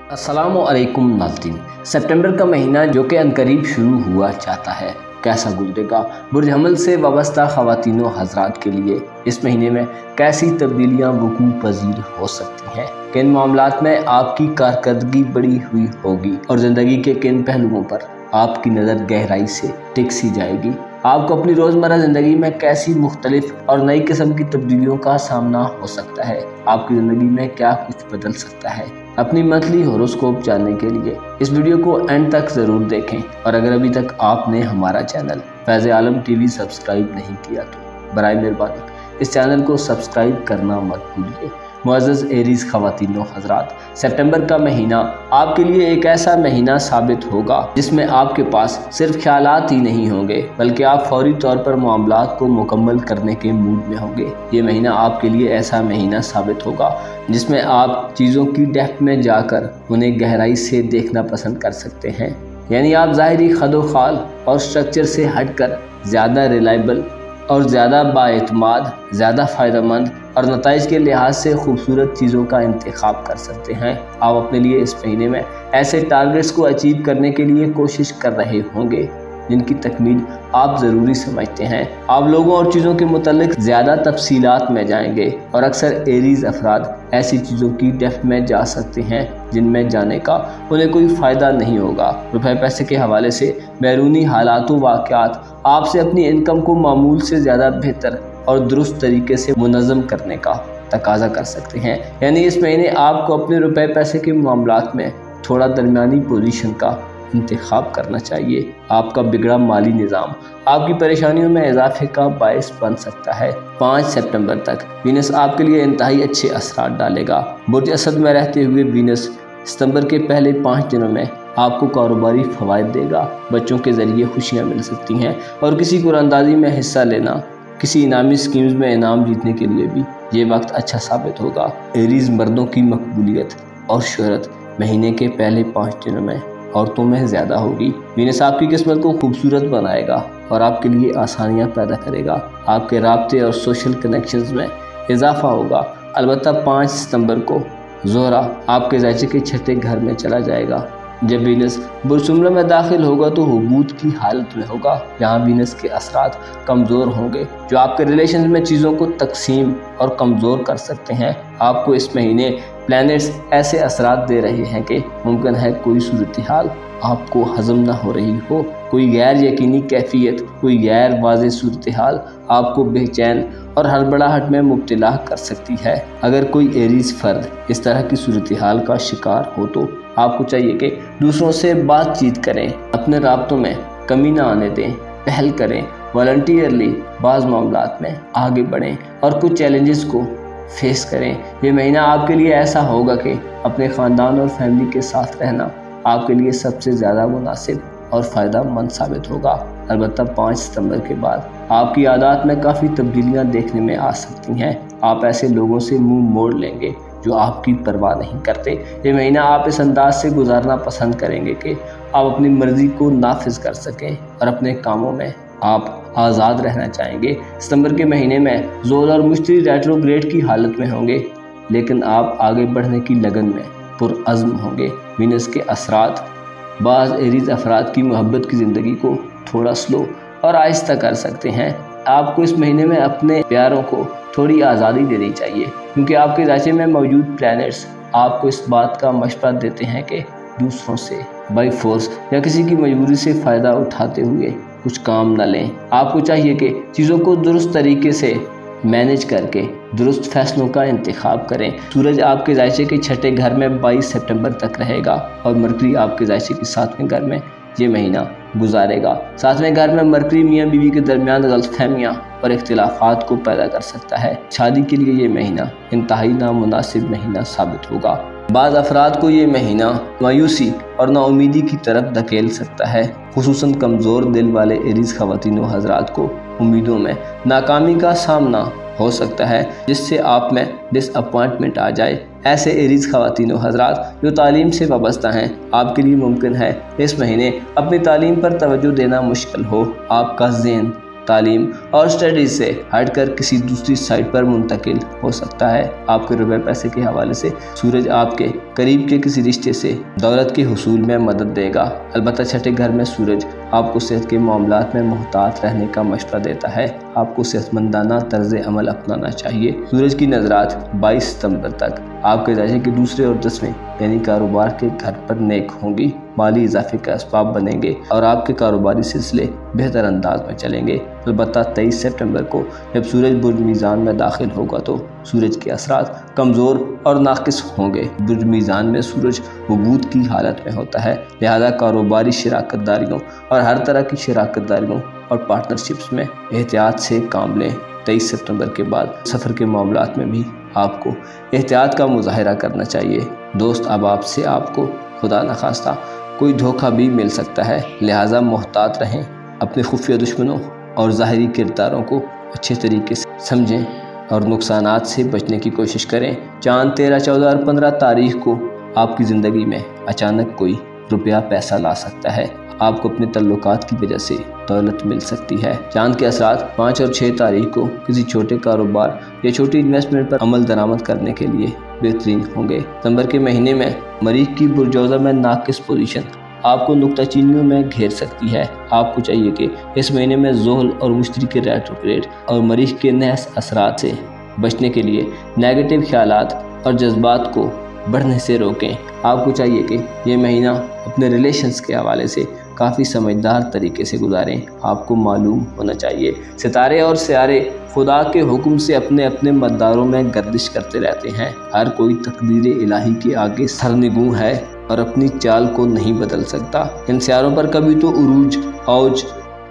अस्सलामुअलैकुम नाज़रीन। सितंबर का महीना जो कि अनकरीब शुरू हुआ चाहता है, कैसा गुजरेगा? बुर्ज हमल से वाबस्ता ख़वातीनो हज़रात के लिए इस महीने में कैसी तब्दीलियाँ वकूअ पज़ीर हो सकती हैं? किन मामलात में आपकी कारकर्दगी बढ़ी हुई होगी और ज़िंदगी के किन पहलुओं पर आपकी नज़र गहराई से टिक सी जाएगी? आपको अपनी रोज़मर्रा ज़िंदगी में कैसी मुख्तलिफ और नई किस्म की तब्दीलियों का सामना हो सकता है? आपकी ज़िंदगी में क्या कुछ बदल सकता है? अपनी मंथली हॉरोस्कोप जानने के लिए इस वीडियो को एंड तक ज़रूर देखें और अगर अभी तक आपने हमारा चैनल फैज़ आलम टीवी सब्सक्राइब नहीं किया तो बराए मेहरबानी इस चैनल को सब्सक्राइब करना मत भूलिए। मुअज़्ज़ज़ एरीज़ ख़वातीनो हज़रात, सितंबर का महीना आपके लिए एक ऐसा महीना साबित होगा जिसमें आपके पास सिर्फ ख्यालात ही नहीं होंगे बल्कि आप फौरी तौर पर मामलात को मुकम्मल करने के मूड में होंगे। ये महीना आपके लिए ऐसा महीना साबित होगा जिसमें आप चीज़ों की डेप्थ में जाकर उन्हें गहराई से देखना पसंद कर सकते हैं। यानी आप ज़ाहिरी खदोखाल और स्ट्रक्चर से हटकर ज़्यादा रिलायबल और ज़्यादा बाएतमाद, ज़्यादा फ़ायदेमंद और नताइज के लिहाज से खूबसूरत चीज़ों का इंतखाब कर सकते हैं। आप अपने लिए इस महीने में ऐसे टारगेट्स को अचीव करने के लिए कोशिश कर रहे होंगे जिनकी तकमील आप ज़रूरी समझते हैं। आप लोगों और चीज़ों के मुतालिक ज़्यादा तफसीलात में जाएंगे और अक्सर एरीज़ अफराद ऐसी चीज़ों की डेप्थ में जा सकते हैं जिनमें जाने का उन्हें कोई फ़ायदा नहीं होगा। रुपए पैसे के हवाले से बैरूनी हालात व वाक़यात आपसे अपनी इनकम को मामूल से ज़्यादा बेहतर और दुरुस्त तरीके से मुनज़्ज़म करने का तकाज़ा कर सकते हैं। यानी इस महीने आपको अपने रुपए पैसे के मामलात में थोड़ा दरमियानी पोजीशन का इंतखाब करना चाहिए। आपका बिगड़ा माली निज़ाम आपकी परेशानियों में इजाफे का बायस बन सकता है। 5 सितंबर तक वीनस आपके लिए इंतहाई अच्छे असरात डालेगा। बुर्ज असद में रहते हुए वीनस सितंबर के पहले 5 दिनों में आपको कारोबारी फ़वाइद देगा। बच्चों के ज़रिए खुशियाँ मिल सकती हैं और किसी कुरानंदाजी में हिस्सा लेना, किसी इनामी स्कीम्स में इनाम जीतने के लिए भी ये वक्त अच्छा साबित होगा। एरीज़ मर्दों की मकबूलियत और शोहरत महीने के पहले 5 दिनों में औरतों में ज़्यादा होगी। वीनस आपकी किस्मत को खूबसूरत बनाएगा और आपके लिए आसानियाँ पैदा करेगा। आपके राब्ते और सोशल कनेक्शंस में इजाफा होगा। अलबत्ता 5 सितंबर को ज़ोहरा आपके ज़ायचे के छठे घर में चला जाएगा। जब वीनस बुर्ज-शुमरा में दाखिल होगा तो हुबूत की हालत में होगा। यहाँ वीनस के असरात कमज़ोर होंगे जो आपके रिलेशन में चीज़ों को तकसीम और कमज़ोर कर सकते हैं। आपको इस महीने प्लैनेट्स ऐसे असरात दे रहे हैं कि मुमकिन है कोई सूरत हाल आपको हज़म ना हो रही हो। कोई गैर यकीनी कैफियत, कोई गैर वाज़ेह सूरत हाल आपको बेचैन और हड़बड़ाहट में मुब्तला कर सकती है। अगर कोई एरीज़ फ़र्द इस तरह की सूरत हाल का शिकार हो तो आपको चाहिए कि दूसरों से बातचीत करें, अपने राब्तों में कमी ना आने दें, पहल करें, वॉलंटियरली बाज़ मामलात में आगे बढ़ें और कुछ चैलेंजेस को फेस करें। ये महीना आपके लिए ऐसा होगा कि अपने ख़ानदान और फैमिली के साथ रहना आपके लिए सबसे ज़्यादा मुनासिब और फ़ायदा मंद साबित होगा। अलबत्ता 5 सितंबर के बाद आपकी आदत में काफ़ी तब्दीलियाँ देखने में आ सकती हैं। आप ऐसे लोगों से मुंह मोड़ लेंगे जो आपकी परवाह नहीं करते। ये महीना आप इस अंदाज से गुजारना पसंद करेंगे कि आप अपनी मर्ज़ी को नाफिज कर सकें और अपने कामों में आप आज़ाद रहना चाहेंगे। सितंबर के महीने में ज़ोल और मुश्तरी रेट्रोग्रेड की हालत में होंगे लेकिन आप आगे बढ़ने की लगन में पुरअज़्म होंगे। वीनस के असरात बाज़ एरीज़ अफराद की मोहब्बत की ज़िंदगी को थोड़ा स्लो और आहिस्ता कर सकते हैं। आपको इस महीने में अपने प्यारों को थोड़ी आज़ादी देनी चाहिए क्योंकि आपके ज़ायचे में मौजूद प्लैनेट्स आपको इस बात का मशवरा देते हैं कि दूसरों से बाई फोर्स या किसी की मजबूरी से फ़ायदा उठाते हुए कुछ काम न लें। आपको चाहिए कि चीज़ों को दुरुस्त तरीके से मैनेज करके दुरुस्त फैसलों का इंतखाब करें। सूरज आपके ज़ायचे के छठे घर में 22 सितंबर तक रहेगा और मरकरी आपके ज़ायचे के 7वें घर में ये महीना गुजारेगा। 7वें घर में मरकरी मियाँ बीवी के दरमियान गलतफहमियाँ और इख्तिलाफात को पैदा कर सकता है। शादी के लिए ये महीना इंतहाई नामुनासिब महीना साबित होगा। बाज़ अफराद को ये महीना मायूसी और नाउमीदी की तरफ धकेल सकता है। खुसूसन कमज़ोर दिल वाले एरीज़ ख़वातीनो हज़रात को उम्मीदों में नाकामी का सामना हो सकता है जिससे आप में डिसअपॉइंटमेंट आ जाए। ऐसे एरीज़ ख़वातीनो हज़रात जो तालीम से वाबस्ता हैं, आपके लिए मुमकिन है इस महीने अपनी तालीम पर तवज्जो देना मुश्किल हो। आपका ज़हन तालीम और स्टडीज से हटकर किसी दूसरी साइट पर मुंतकिल हो सकता है। आपके रुपए पैसे के हवाले से सूरज आपके करीब के किसी रिश्ते से दौलत के हुसूल में मदद देगा। अलबत्ता छठे घर में सूरज आपको सेहत के मामलात में मोहतात रहने का मशवरा देता है। आपको सेहतमंदाना तर्ज अमल अपनाना चाहिए। सूरज की नजरात 22 सितंबर तक आपके दर्जे के दूसरे और 10वें यानी कारोबार के घर पर नेक होंगी। माली इजाफे का असबाब बनेंगे और आपके कारोबारी सिलसिले बेहतर अंदाज में चलेंगे। अलबत्ता 23 सितंबर को जब सूरज बुर्ज मीज़ान में दाखिल होगा तो सूरज के असरात कमज़ोर और नाकिस होंगे। बुर्ज मीज़ान में सूरज वबूद की हालत में होता है, लिहाजा कारोबारी शराकत दारियों और हर तरह की शराकत दारियों और पार्टनरशिप्स में एहतियात से काम लें। 23 सितंबर के बाद सफ़र के मामलात में भी आपको एहतियात का मुजाहिरा करना चाहिए। दोस्त अहबाब से आपको खुदा न खास्ता कोई धोखा भी मिल सकता है, लिहाजा मोहतात रहें। अपने खुफिया दुश्मनों और ज़ाहिरी किरदारों को अच्छे तरीके से समझें और नुकसानात से बचने की कोशिश करें। चाँद 13, 14 और 15 तारीख को आपकी ज़िंदगी में अचानक कोई रुपया पैसा ला सकता है। आपको अपने तल्लुकात की वजह से दौलत मिल सकती है। चांद के असरात 5 और 6 तारीख को किसी छोटे कारोबार या छोटी इन्वेस्टमेंट पर अमल दरामद करने के लिए बेहतरीन होंगे। सितंबर के महीने में मरीख की बुरजौज़ा में नाकिस पोजीशन आपको नुक्ताचीनियों में घेर सकती है। आपको चाहिए कि इस महीने में ज़ोहल और मुश्तरी के रेट्रोग्रेड और मरीख के नहस असरात से बचने के लिए नेगेटिव ख्यालात और जज्बात को बढ़ने से रोकें। आपको चाहिए कि ये महीना अपने रिलेशंस के हवाले से काफ़ी समझदार तरीके से गुजारें। आपको मालूम होना चाहिए सितारे और सियारे खुदा के हुक्म से अपने अपने मदारों में गर्दिश करते रहते हैं। हर कोई तकदीर इलाही के आगे सरनिगूं है और अपनी चाल को नहीं बदल सकता। इन सियारों पर कभी तो उरूज, औज,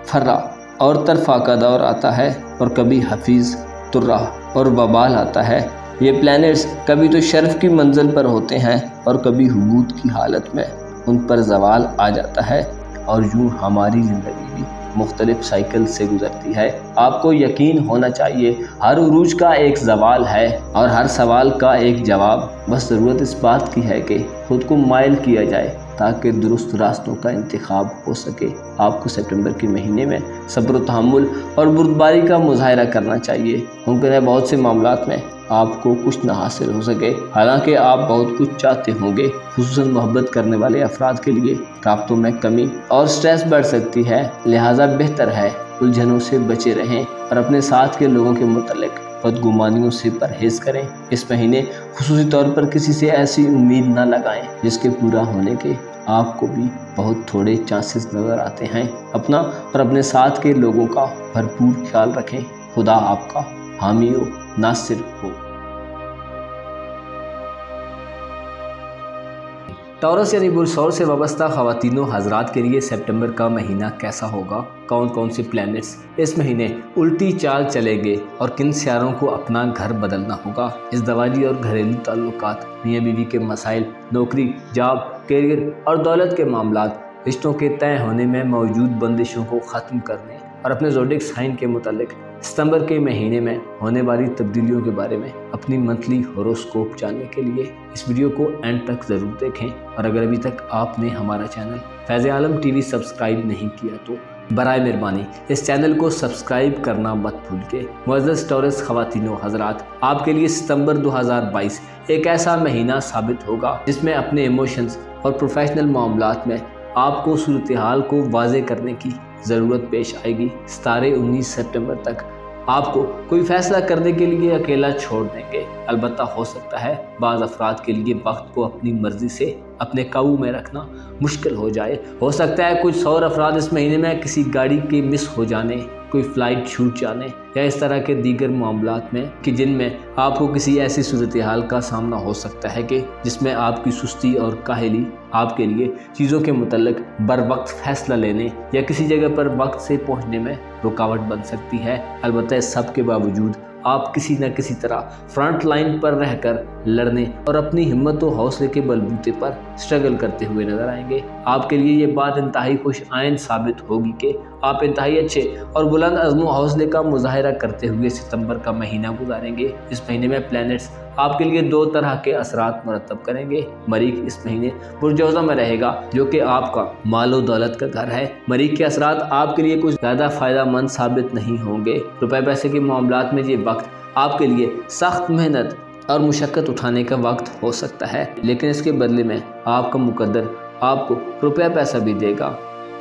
फर्रा और तरफा का दौर आता है और कभी हफीज़, तुर्रा और वबाल आता है। ये प्लैनेट्स कभी तो शर्फ की मंजिल पर होते हैं और कभी हुबूत की हालत में उन पर जवाल आ जाता है और यूँ हमारी ज़िंदगी भी मुख्तलिफ साइकिल से गुजरती है। आपको यकीन होना चाहिए हर उरूज का एक जवाल है और हर सवाल का एक जवाब। बस ज़रूरत इस बात की है कि खुद को माइल किया जाए ताकि दुरुस्त रास्तों का इंतखाब हो सके। आपको सितंबर के महीने में सब्र, तहम्मुल और बुर्दबारी का मुजाहिरा करना चाहिए। मुमकिन है बहुत से मामलात में आपको कुछ ना हासिल हो सके, हालांकि आप बहुत कुछ चाहते होंगे। खुसूसन मोहब्बत करने वाले अफराद के लिए राब्तों में कमी और स्ट्रेस बढ़ सकती है, लिहाजा बेहतर है उलझनों से बचे रहें और अपने साथ के लोगों के मुतल्लिक बदगुमानियों से परहेज़ करें। इस महीने खुसूसी तौर पर किसी से ऐसी उम्मीद न लगाएं जिसके पूरा होने के आपको भी बहुत थोड़े चांसेस नज़र आते हैं। अपना और अपने साथ के लोगों का भरपूर ख्याल रखें। खुदा आपका हामी हो, नासिर हो। टॉरस यानी बुरसौर से वाबस्ता ख़वातीनो हज़रात के लिए सितंबर का महीना कैसा होगा? कौन कौन से प्लैनेट्स इस महीने उल्टी चाल चलेंगे और किन सियारों को अपना घर बदलना होगा? इस दवाली और घरेलू ताल्लुकात, मियाँ बीवी के मसाइल, नौकरी, जॉब, कैरियर और दौलत के मामलात, रिश्तों के तय होने में मौजूद बंदिशों को ख़त्म करने और अपने ज़ोडिक साइन के मुतालिक सितंबर के महीने में होने वाली तब्दीलियों के बारे में अपनी मंथली होरोस्कोप जानने के लिए इस वीडियो को एंड तक ज़रूर देखें। और अगर अभी तक आपने हमारा चैनल फैज़ आलम टीवी सब्सक्राइब नहीं किया तो बराए मेहरबानी इस चैनल को सब्सक्राइब करना मत भूल के। मुअज़्ज़ज़ टॉरस ख़वातीनो हज़रात, आपके लिए सितंबर 2022 एक ऐसा महीना साबित होगा जिसमें अपने इमोशंस और प्रोफेशनल मामलात में आपको सूरत हाल को वाज़े करने की ज़रूरत पेश आएगी। सितारे 19 सितंबर तक आपको कोई फैसला करने के लिए अकेला छोड़ देंगे। अलबत्ता हो सकता है बाज़ अफराद के लिए वक्त को अपनी मर्ज़ी से अपने काबू में रखना मुश्किल हो जाए। हो सकता है कुछ और अफराद इस महीने में किसी गाड़ी के मिस हो जाने, कोई फ़्लाइट छूट जाने या इस तरह के दीगर मामलात में कि जिनमें आपको किसी ऐसी सूरत हाल का सामना हो सकता है कि जिसमें आपकी सुस्ती और काहली आपके लिए चीज़ों के मुतल्लिक बर वक्त फ़ैसला लेने या किसी जगह पर वक्त से पहुंचने में रुकावट बन सकती है। अलबत्ता इस सब के बावजूद आप किसी न किसी तरह फ्रंट लाइन पर रहकर लड़ने और अपनी हिम्मत और हौसले के बलबूते पर स्ट्रगल करते हुए नजर आएंगे। आपके लिए ये बात इंतहाई खुश आइन साबित होगी कि आप इंतहाई अच्छे और बुलंद अज़्म हौसले का मुजाहिरा करते हुए सितंबर का महीना गुजारेंगे। इस महीने में प्लैनेट्स आपके लिए दो तरह के असरात मुरतब करेंगे। मरीख इस महीने पुरजोज़ा में रहेगा, जो कि आपका मालो दौलत का घर है। मरीख के असरात आपके लिए कुछ ज़्यादा फ़ायदेमंद साबित नहीं होंगे। रुपए पैसे के मामलात में ये वक्त आपके लिए सख्त मेहनत और मुशक्क़त उठाने का वक्त हो सकता है, लेकिन इसके बदले में आपका मुकद्दर आपको रुपया पैसा भी देगा।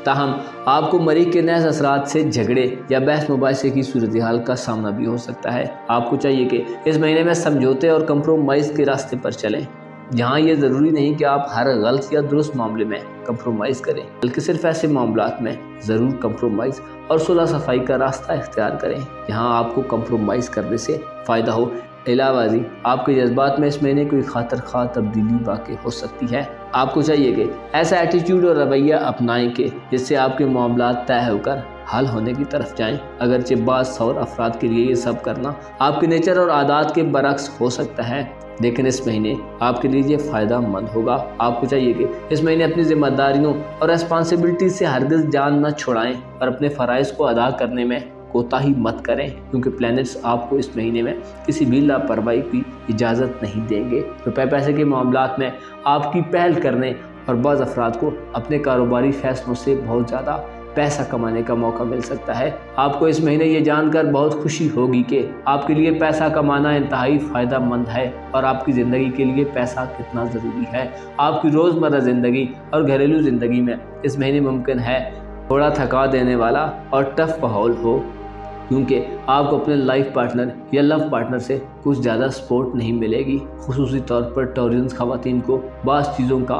ताहम आपको मरीख के नए असरात से झगड़े या बहस मुबाहिसे की सूरत हाल का सामना भी हो सकता है। आपको चाहिए कि इस महीने में समझौते और कंप्रोमाइज़ के रास्ते पर चलें, जहाँ ये ज़रूरी नहीं कि आप हर गलत या दुरुस्त मामले में कंप्रोमाइज़ करें, बल्कि सिर्फ ऐसे मामलात में ज़रूर कंप्रोमाइज़ और सुलह सफाई का रास्ता इख्तियार करें जहाँ आपको कंप्रोमाइज़ करने से फ़ायदा हो। इलावाजी आपके जज्बात में इस महीने कोई खातर खा तब्दीली वाक़ई हो सकती है। आपको चाहिए कि ऐसा एटीट्यूड और रवैया अपनाएं कि जिससे आपके मामलात तय होकर हल होने की तरफ जाएं। अगरचे बाज़ सौर अफराद के लिए ये सब करना आपके नेचर और आदात के बरक्स हो सकता है, लेकिन इस महीने आपके लिए ये फ़ायदा मंद होगा। आपको चाहिए कि इस महीने अपनी जिम्मेदारियों और रेस्पॉन्सिबिलिटी से हरगिज़ जान न छुड़ाएं और अपने फ़राइज़ को अदा करने में कोताही मत करें, क्योंकि प्लैनेट्स आपको इस महीने में किसी भी लापरवाही की इजाज़त नहीं देंगे। रुपए पैसे के मामलात में आपकी पहल करने और बाज़ अफराद को अपने कारोबारी फैसलों से बहुत ज़्यादा पैसा कमाने का मौका मिल सकता है। आपको इस महीने ये जानकर बहुत खुशी होगी कि आपके लिए पैसा कमाना इंतहाई फ़ायदा मंद है और आपकी ज़िंदगी के लिए पैसा कितना ज़रूरी है। आपकी रोज़मर्रा ज़िंदगी और घरेलू ज़िंदगी में इस महीने मुमकिन है थोड़ा थका देने वाला और टफ माहौल हो, क्योंकि आपको अपने लाइफ पार्टनर या लव पार्टनर से कुछ ज़्यादा सपोर्ट नहीं मिलेगी। खुसूसी तौर पर टॉरियंस ख़वातीन को बाज़ चीज़ों का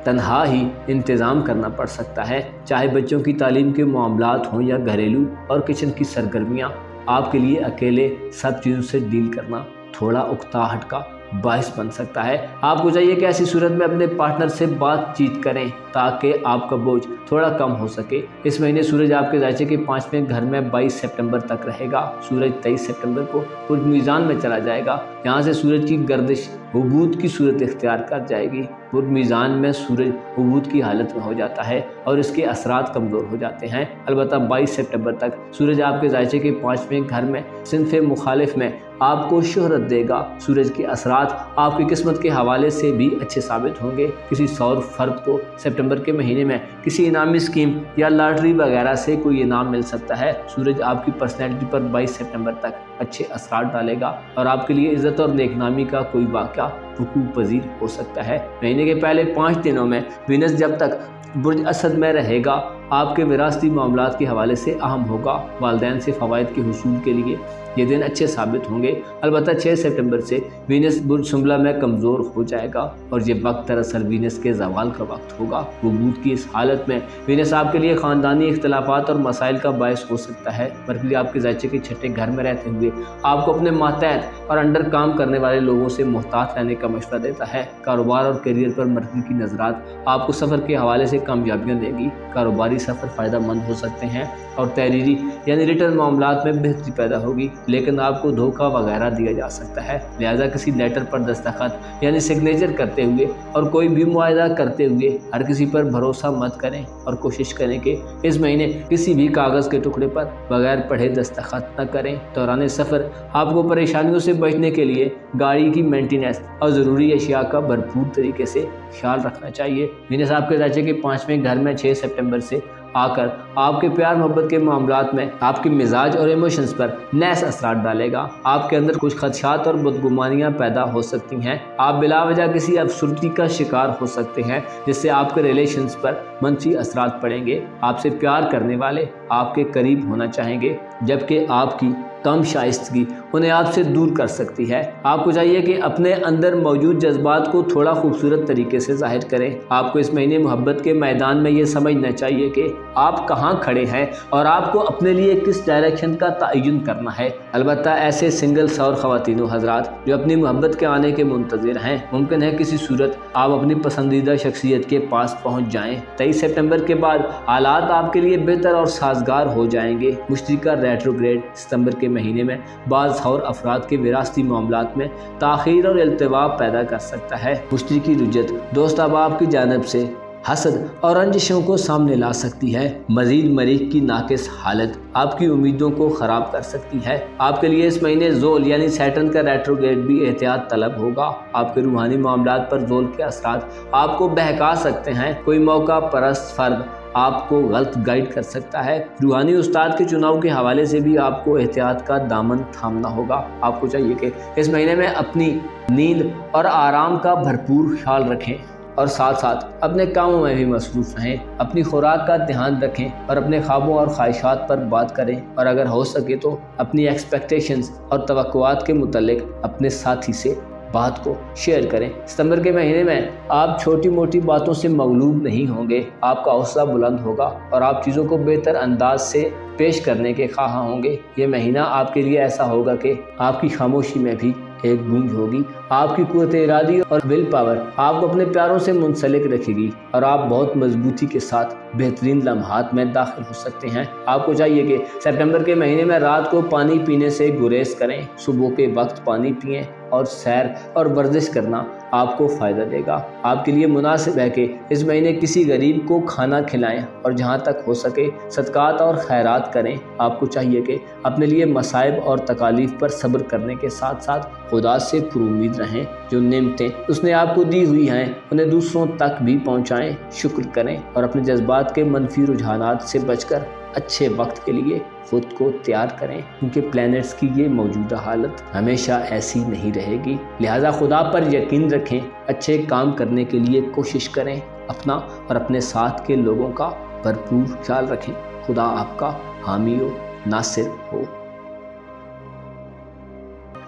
तन्हा ही इंतज़ाम करना पड़ सकता है, चाहे बच्चों की तालीम के मामलात हों या घरेलू और किचन की सरगर्मियाँ। आपके लिए अकेले सब चीज़ों से डील करना थोड़ा उकताहट का बाइस बन सकता है। आपको चाहिए कि ऐसी सूरत में अपने पार्टनर से बातचीत करें ताकि आपका बोझ थोड़ा कम हो सके। इस महीने सूरज आपके ज़ायचे के 5वें घर में 22 सितंबर तक रहेगा। सूरज 23 सितंबर को बुर्ज मीज़ान में चला जाएगा, यहाँ से सूरज की गर्दिश उबूद की सूरत इख्तियार कर जाएगी। बुर्ज मीज़ान में सूरज उबूद की हालत में हो जाता है और इसके असरात कमज़ोर हो जाते हैं। अलबत्ता 22 सितंबर तक सूरज आपके ज़ायचे के 5वें घर में सिनफ़े मुखालिफ में आपको शोहरत देगा। सूरज के असरात आपकी किस्मत के हवाले से भी अच्छे साबित होंगे। किसी सौर फर्द को सितंबर के महीने में किसी इनामी स्कीम या लॉटरी वगैरह से कोई इनाम मिल सकता है। सूरज आपकी पर्सनैलिटी पर 22 सितंबर तक अच्छे असरात डालेगा और आपके लिए इज़्ज़त और नेकनामी का कोई वाक़या वकूअ पज़ीर हो सकता है। महीने के पहले 5 दिनों में वीनस जब तक बुर्ज असद में रहेगा आपके विरासती मामलात के हवाले से अहम होगा। वालिदैन से फ़वाइद के हुसूल के लिए ये दिन अच्छे साबित होंगे। अलबत्ता 6 सितंबर से वीनस बुर्ज शुमला में कमज़ोर हो जाएगा और ये वक्त दरअसल वीनस के ज़वाल का वक्त होगा। वजूद की इस हालत में वीनस आपके लिए ख़ानदानी इख्तलाफात और मसाइल का बायस हो सकता है। मरकज़ी आपके ज़ायचे के छठे घर में रहते हुए आपको अपने मातहत और अंडर काम करने वाले लोगों से मुहतात रहने का मशवरा देता है। कारोबार और करियर पर मरकज़ी की नज़रात आपको सफ़र के हवाले से कामयाबियाँ देगी। कारोबारी सफ़र फ़ायदा मंद हो सकते हैं और तहरीरी यानी रिटर्न मामलात में बेहतरी पैदा होगी, लेकिन आपको धोखा वगैरह दिया जा सकता है। लिहाजा किसी लेटर पर दस्तखत यानी सिग्नेचर करते हुए और कोई भी मुआहदा करते हुए हर किसी पर भरोसा मत करें और कोशिश करें कि इस महीने किसी भी कागज़ के टुकड़े पर बगैर पढ़े दस्तखत न करें। दौरान सफ़र आपको परेशानियों से बचने के लिए गाड़ी की मेंटेनेंस और ज़रूरी अशिया का भरपूर तरीके से ख्याल रखना चाहिए। वीनस आपके ज़ायचे के 5वें घर में 6 सितंबर से आकर आपके प्यार मोहब्बत के मामलात में आपके मिजाज और इमोशंस पर नैस असरात डालेगा। आपके अंदर कुछ खदशात और बदगुमानियाँ पैदा हो सकती हैं। आप बिलावजह किसी अफसुर्दगी का शिकार हो सकते हैं, जिससे आपके रिलेशंस पर मनफी असरात पड़ेंगे। आपसे प्यार करने वाले आपके करीब होना चाहेंगे, जबकि आपकी कम शाइस्तगी उन्हें आपसे दूर कर सकती है। आपको चाहिए कि अपने अंदर मौजूद जज्बात को थोड़ा खूबसूरत तरीके से जाहिर करें। आपको इस महीने मोहब्बत के मैदान में ये समझना चाहिए कि आप कहाँ खड़े हैं और आपको अपने लिए किस डायरेक्शन का तयन करना है। अलबत्ता ऐसे सिंगल्स और ख़वातीनो हज़रात जो अपनी मोहब्बत के आने के मुंतज़िर हैं, मुमकिन है किसी सूरत आप अपनी पसंदीदा शख्सियत के पास पहुँच जाएँ। 23 सितंबर के बाद हालात आपके लिए बेहतर और साजगार हो जाएंगे। मुश्तरका रेट्रोग्रेड सितंबर के महीने में बाज़ और अफराद के विरासती मामलात में ताख़ीर और इल्तिवा पैदा कर सकता है। मुश्तरकी रुजत दोस्त अब आपकी जानब से हसद और रंजिशों को सामने ला सकती है। मजीद मरीख की नाकिस हालत आपकी उम्मीदों को ख़राब कर सकती है। आपके लिए इस महीने जोल यानी सैटर्न का रेट्रोग्रेड भी एहतियात तलब होगा। आपके रूहानी मामलात पर जोल के असरात आपको बहका सकते हैं। कोई मौका परस्त फर्द आपको गलत गाइड कर सकता है। रूहानी उस्ताद के चुनाव के हवाले से भी आपको एहतियात का दामन थामना होगा। आपको चाहिए कि इस महीने में अपनी नींद और आराम का भरपूर ख्याल रखें और साथ साथ अपने कामों में भी मसरूफ़ रहें। अपनी खुराक का ध्यान रखें और अपने ख्वाबों और ख्वाहिशात पर बात करें और अगर हो सके तो अपनी एक्सपेक्टेशंस और तवक्कुआत के मुतल्लिक अपने साथी से बात को शेयर करें। सितंबर के महीने में आप छोटी मोटी बातों से मगलूब नहीं होंगे। आपका हौसला बुलंद होगा और आप चीज़ों को बेहतर अंदाज से पेश करने के ख्वाह होंगे। ये महीना आपके लिए ऐसा होगा कि आपकी खामोशी में भी एक गूंज होगी। आपकी कुव्वत इरादी और विल पावर आपको अपने प्यारों से मुंसलिक रखेगी और आप बहुत मजबूती के साथ बेहतरीन लम्हात में दाखिल हो सकते हैं। आपको चाहिए कि सितंबर के महीने में रात को पानी पीने से गुरेज करें। सुबह के वक्त पानी पिएं और सैर और वर्जिश करना आपको फ़ायदा देगा। आपके लिए मुनासिब है कि इस महीने किसी गरीब को खाना खिलाएं और जहां तक हो सके सदकात और खैरात करें। आपको चाहिए कि अपने लिए मसाइब और तकालीफ पर सब्र करने के साथ साथ खुदा से पुरुमीद रहें। जो नेमतें उसने आपको दी हुई हैं उन्हें दूसरों तक भी पहुँचाएँ। शुक्र करें और अपने जज्बात के मनफी रुझानात से बचकर अच्छे वक्त के लिए खुद को तैयार करें, क्योंकि प्लैनेट्स की ये मौजूदा हालत हमेशा ऐसी नहीं रहेगी। लिहाजा खुदा पर यकीन रखें, अच्छे काम करने के लिए कोशिश करें, अपना और अपने साथ के लोगों का भरपूर ख्याल रखें। खुदा आपका हामी हो, नासिर हो।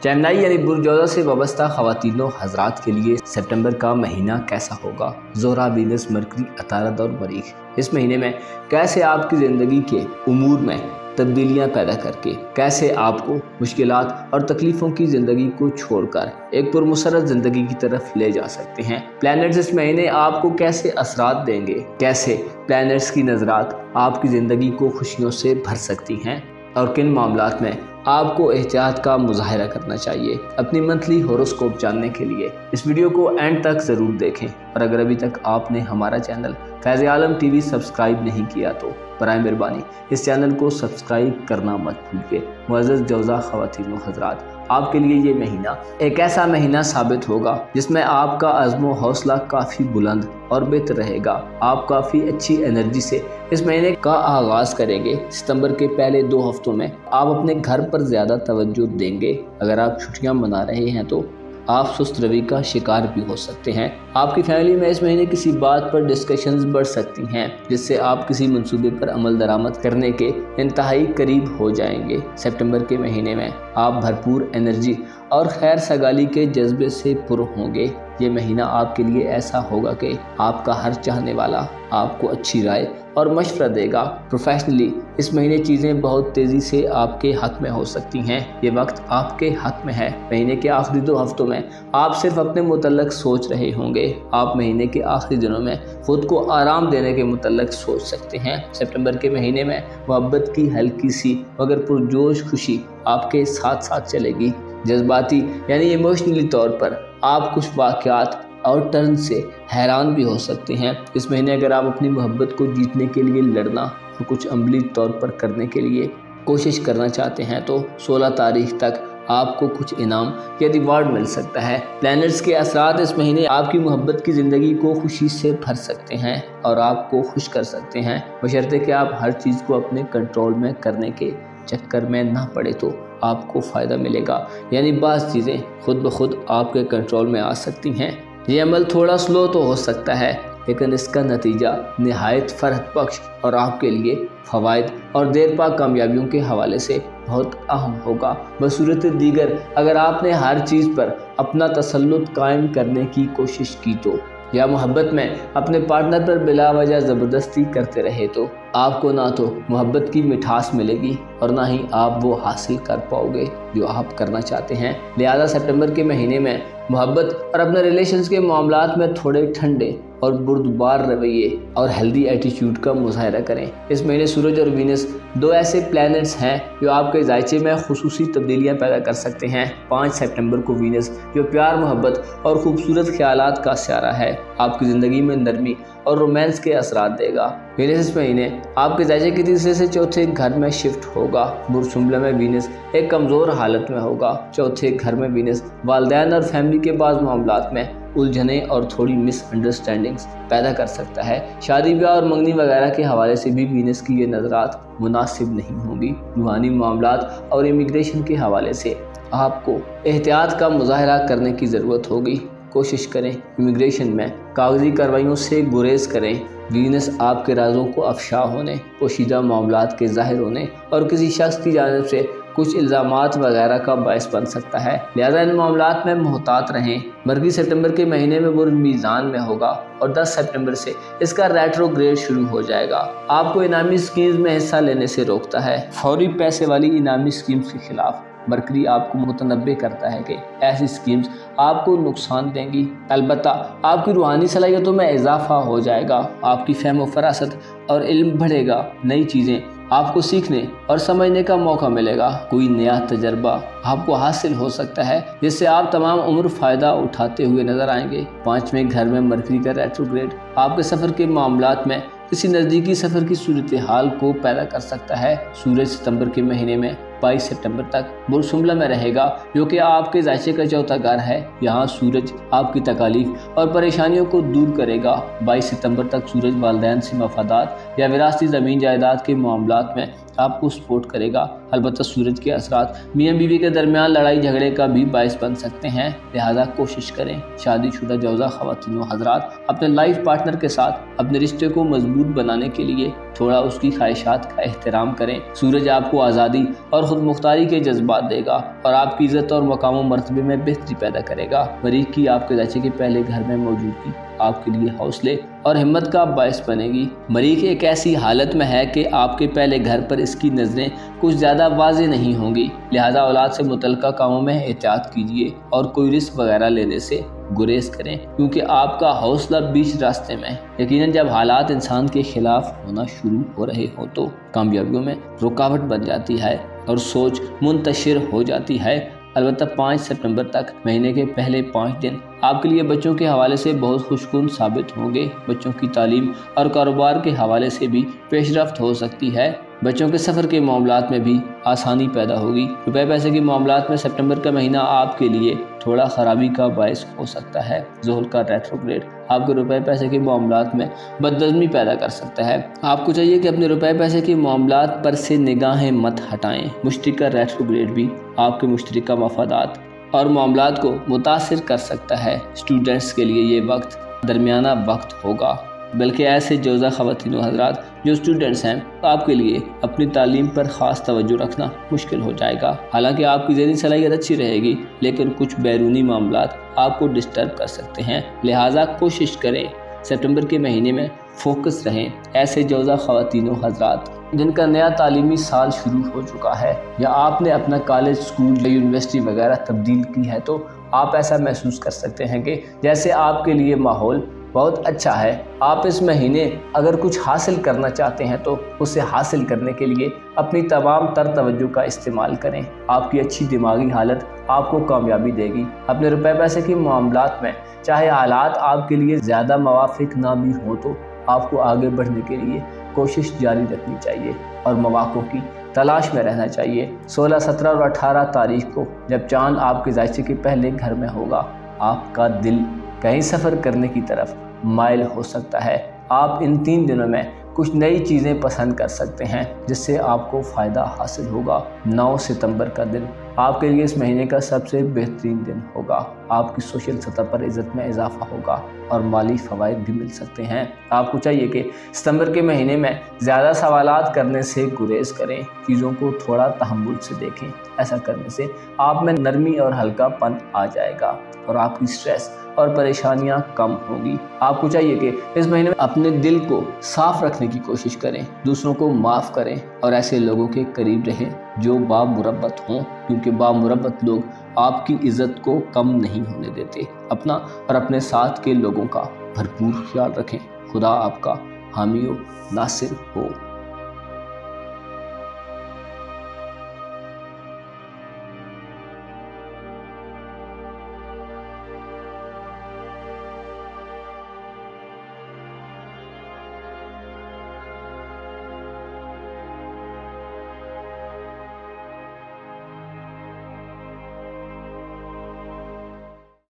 जेमिनी यानी बुर्जौज़ा से वाबस्ता ख़वातीनो हज़रात के लिए सितंबर का महीना कैसा होगा? ज़ोहरा, वीनस, मरकरी, अतारद और मरीख इस महीने में कैसे आपकी ज़िंदगी के उमूर में तब्दीलियां पैदा करके कैसे आपको मुश्किलात और तकलीफ़ों की ज़िंदगी को छोड़कर एक पुरमसरत ज़िंदगी की तरफ ले जा सकते हैं। प्लैनेट्स इस महीने आपको कैसे असरात देंगे, कैसे प्लैनेट्स की नज़रात आपकी ज़िंदगी को खुशियों से भर सकती हैं और किन मामलात में आपको एहतियात का मुजाहरा करना चाहिए। अपनी मंथली होरोस्कोप जानने के लिए इस वीडियो को एंड तक ज़रूर देखें और अगर अभी तक आपने हमारा चैनल फैज़ आलम टीवी सब्सक्राइब नहीं किया तो बराए मेहरबानी इस चैनल को सब्सक्राइब करना मत भूलिए। मुअज़्ज़ज़ जौज़ा ख़वातीनो हज़रात, आपके लिए ये महीना एक ऐसा महीना साबित होगा जिसमें आपका अज़्म व हौसला काफ़ी बुलंद और बेहतर रहेगा। आप काफ़ी अच्छी एनर्जी से इस महीने का आगाज़ करेंगे। सितंबर के पहले 2 हफ्तों में आप अपने घर पर ज़्यादा तवज्जो देंगे। अगर आप छुट्टियां मना रहे हैं तो आप सुस्त रवि का शिकार भी हो सकते हैं। आपकी फैमिली में इस महीने किसी बात पर डिस्कशंस बढ़ सकती हैं जिससे आप किसी मंसूबे पर अमल दरामद करने के इंतहाई करीब हो जाएंगे। सितंबर के महीने में आप भरपूर एनर्जी और खैर सगाली के जज्बे से पुर होंगे। ये महीना आपके लिए ऐसा होगा कि आपका हर चाहने वाला आपको अच्छी राय और मशवरा देगा। प्रोफेशनली इस महीने चीज़ें बहुत तेज़ी से आपके हक़ में हो सकती हैं। ये वक्त आपके हक़ में है। महीने के आखिरी 2 हफ्तों में आप सिर्फ अपने मुतल्लक सोच रहे होंगे। आप महीने के आखिरी दिनों में खुद को आराम देने के मुतल्लक सोच सकते हैं। सितंबर के महीने में मोहब्बत की हल्की सी मगर पुरजोश खुशी आपके साथ साथ चलेगी। जज्बाती यानी इमोशनली तौर पर आप कुछ वाक़यात और टर्न से हैरान भी हो सकते हैं। इस महीने अगर आप अपनी मोहब्बत को जीतने के लिए लड़ना और कुछ अमली तौर पर करने के लिए कोशिश करना चाहते हैं तो 16 तारीख तक आपको कुछ इनाम या रिवार्ड मिल सकता है। प्लैनेट्स के असरात इस महीने आपकी मोहब्बत की ज़िंदगी को खुशी से भर सकते हैं और आपको खुश कर सकते हैं, बशर्ते कि आप हर चीज़ को अपने कंट्रोल में करने के चक्कर में ना पड़े तो आपको फ़ायदा मिलेगा। यानी बाज़ चीज़ें खुद ब खुद आपके कंट्रोल में आ सकती हैं। ये अमल थोड़ा स्लो तो हो सकता है लेकिन इसका नतीजा निहायत फ़र्हत बख्श और आपके लिए फ़वाइद और देर पा कामयाबियों के हवाले से बहुत अहम होगा। बसूरत दीगर अगर आपने हर चीज़ पर अपना तसल्लुत कायम करने की कोशिश की तो या मोहब्बत में अपने पार्टनर पर बिला वजह ज़बरदस्ती करते रहे तो आपको ना तो मोहब्बत की मिठास मिलेगी और ना ही आप वो हासिल कर पाओगे जो आप करना चाहते हैं। लिहाजा सितंबर के महीने में मोहब्बत और अपने रिलेशंस के मामलात में थोड़े ठंडे और बुर्दबार रवैये और हेल्दी एटीट्यूड का मुजाहरा करें। इस महीने सूरज और वीनस 2 ऐसे प्लैनेट्स हैं जो आपके जायचे में खुसूसी तब्दीलियां पैदा कर सकते हैं। 5 सितंबर को वीनस जो प्यार, मोहब्बत और खूबसूरत ख्यालात का स्यारा है आपकी ज़िंदगी में नरमी और रोमांस के असरात देगा। वीनस इस महीने आपके जायजे के तीसरे से चौथे घर में शिफ्ट होगा। बुर्ज शुम्ला में वीनस एक कमज़ोर हालत में होगा। चौथे घर में वीनस वालिदैन और फैमिली के बाद मामलात में उलझने और थोड़ी मिसअंडरस्टैंडिंग्स पैदा कर सकता है। शादी ब्याह और मंगनी वगैरह के हवाले से भी वीनस की ये नज़रात मुनासिब नहीं होंगी। रूहानी मामलात और इमिग्रेशन के हवाले से आपको एहतियात का मुजाहरा करने की ज़रूरत होगी। कोशिश करें इमिग्रेशन में कागजी कार्रवाइयों से गुरेज करें। वीनस आपके राजों को अफशा होने, पोशीदा मामलात के ज़ाहिर होने और किसी शख्स की जानिब से कुछ इल्ज़ामात वगैरह का बायस बन सकता है। लिहाजा इन मामलात में मुहतात रहें। मरकज़ी सितंबर के महीने में बुर्ज मीज़ान में होगा और 10 सितंबर से इसका रेट्रोग्रेड शुरू हो जाएगा। आपको इनामी स्कीम्स में हिस्सा लेने से रोकता है। फौरी पैसे वाली इनामी स्कीम्स के खिलाफ मरकरी आपको मुतनब्बे करता है कि ऐसी स्कीम्स आपको नुकसान देंगी। अलबत्ता आपकी रूहानी सलाहियतों में इजाफा हो जाएगा। आपकी फहम फरासत और इल्म बढ़ेगा। नई चीज़ें आपको सीखने और समझने का मौका मिलेगा। कोई नया तजर्बा आपको हासिल हो सकता है जिससे आप तमाम उम्र फ़ायदा उठाते हुए नजर आएंगे। 5वें घर में मरकरी का रेट्रोग्रेड आपके सफ़र के मामलात में किसी नज़दीकी सफ़र की सूरत हाल को पैदा कर सकता है। सूरज सितंबर के महीने में 22 सितंबर तक बुर्ज शुम्ला में रहेगा, जो कि आपके जायचे का चौथा घर है। यहाँ सूरज आपकी तकालीफ और परेशानियों को दूर करेगा। 22 सितंबर तक सूरज वालिदैन से मफादात या विरासती ज़मीन जायदाद के मामलात में आपको सपोर्ट करेगा। अलबत्ता सूरज के असरात मियाँ बीवी के दरमियान लड़ाई झगड़े का भी बायस बन सकते हैं। लिहाजा कोशिश करें शादीशुदा जौज़ा ख़वातीन व हज़रात अपने लाइफ पार्टनर के साथ अपने रिश्ते को मजबूत बनाने के लिए थोड़ा उसकी ख्वाहिशात का एहतराम करें। सूरज आपको आज़ादी और खुद मुख्तारी के जज्बात देगा और आपकी इज़्ज़त और मकाम व मर्तबे में बेहतरी पैदा करेगा। मरीख की आपके जायचे के पहले घर में मौजूदगी आपके लिए हौसले और हिम्मत का बायस बनेगी। मरीख एक ऐसी हालत में है कि आपके पहले घर पर इसकी नज़रें कुछ ज़्यादा वाज़ेह नहीं होंगी। लिहाजा औलाद से मुतल्लिक़ा कामों में एहतियात कीजिए और कोई रिस्क वगैरह लेने से गुरेज करें, क्योंकि आपका हौसला बीच रास्ते में। यकीनन जब हालात इंसान के खिलाफ होना शुरू हो रहे हो तो कामयाबियों में रुकावट बन जाती है और सोच मुंतशिर हो जाती है। अलबत्ता 5 सितंबर तक महीने के पहले 5 दिन आपके लिए बच्चों के हवाले से बहुत खुशकुन साबित होंगे। बच्चों की तालीम और कारोबार के हवाले से भी पेशरफ्त हो सकती है। बच्चों के सफ़र के मामलात में भी आसानी पैदा होगी। रुपए पैसे के मामलात में सितंबर का महीना आपके लिए थोड़ा ख़राबी का बायस हो सकता है। ज़ोहल का रेट्रोग्रेड आपके रुपए पैसे के मामलात में बदनज़मी पैदा कर सकता है। आपको चाहिए कि अपने रुपए पैसे के मामलात पर से निगाहें मत हटाएं। मुश्तरी का रेट्रोग्रेड भी आपके मुश्तरका मफादात और मामलात को मुतासिर कर सकता है। स्टूडेंट्स के लिए ये वक्त दरमियाना वक्त होगा, बल्कि ऐसे जौज़ा ख़वातीन व हज़रात जो स्टूडेंट्स हैं आपके लिए अपनी तालीम पर ख़ास तवज्जो रखना मुश्किल हो जाएगा। हालांकि आपकी ज़हनी सलाहियत अच्छी रहेगी, लेकिन कुछ बैरूनी मामलात आपको डिस्टर्ब कर सकते हैं। लिहाजा कोशिश करें सितंबर के महीने में फोकस रहें। ऐसे जौज़ा ख़वातीन व हज़रात जिनका नया तालीमी साल शुरू हो चुका है या आपने अपना कॉलेज, स्कूल या यूनिवर्सिटी वगैरह तब्दील की है, तो आप ऐसा महसूस कर सकते हैं कि जैसे आपके लिए माहौल बहुत अच्छा है। आप इस महीने अगर कुछ हासिल करना चाहते हैं तो उसे हासिल करने के लिए अपनी तमाम तर तवज्जो का इस्तेमाल करें। आपकी अच्छी दिमागी हालत आपको कामयाबी देगी। अपने रुपए पैसे के मामलात में चाहे हालात आपके लिए ज़्यादा मुवाफिक ना भी हो तो आपको आगे बढ़ने के लिए कोशिश जारी रखनी चाहिए और मौक़ों की तलाश में रहना चाहिए। 16, 17 और 18 तारीख को जब चाँद आपके जायचे के पहले घर में होगा, आपका दिल कहीं सफ़र करने की तरफ माइल हो सकता है। आप इन 3 दिनों में कुछ नई चीज़ें पसंद कर सकते हैं जिससे आपको फ़ायदा हासिल होगा। 9 सितंबर का दिन आपके लिए इस महीने का सबसे बेहतरीन दिन होगा। आपकी सोशल सतह पर इज़्ज़त में इजाफा होगा और माली फ़वाइद भी मिल सकते हैं। आपको चाहिए कि सितंबर के महीने में ज़्यादा सवालात करने से गुरेज करें। चीज़ों को थोड़ा तहम्मुल से देखें। ऐसा करने से आप में नरमी और हल्कापन आ जाएगा और आपकी स्ट्रेस और परेशानियां कम होंगी। आपको चाहिए कि इस महीने में अपने दिल को साफ रखने की कोशिश करें, दूसरों को माफ़ करें और ऐसे लोगों के करीब रहें जो बामुरब्बत हों, क्योंकि बामुरब्बत लोग आपकी इज़्ज़त को कम नहीं होने देते। अपना और अपने साथ के लोगों का भरपूर ख्याल रखें। खुदा आपका हामी व नासिर हो।